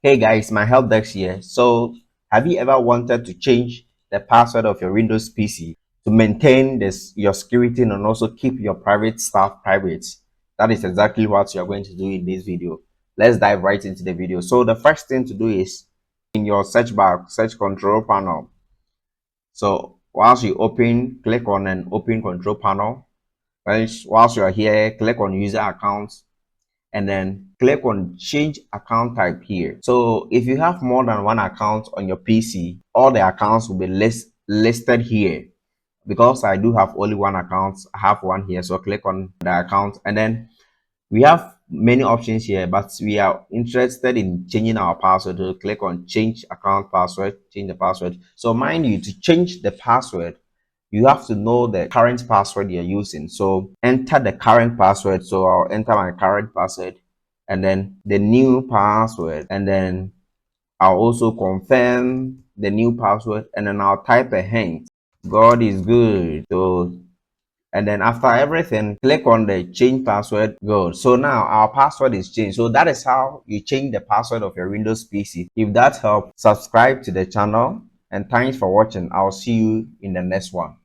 Hey guys, my help desk here. So, have you ever wanted to change the password of your Windows PC to maintain your security and also keep your private stuff private? That is exactly what you are going to do in this video. Let's dive right into the video. So, the first thing to do is in your search bar, search control panel. So, once you click on an open control panel. Whilst you are here, click on user accounts and then click on change account type here. So if you have more than one account on your PC, all the accounts will be listed here. Because I do have only one account, I have one here. So click on the account and then we have many options here, but we are interested in changing our password. So click on change account password, change the password. So mind you, to change the password, you have to know the current password you're using. So enter the current password. So I'll enter my current password and then the new password. And then I'll also confirm the new password and then I'll type a hint. God is good. So, and then after everything, click on the change password. Good. So now our password is changed. So that is how you change the password of your Windows PC. If that helped, subscribe to the channel and thanks for watching. I'll see you in the next one.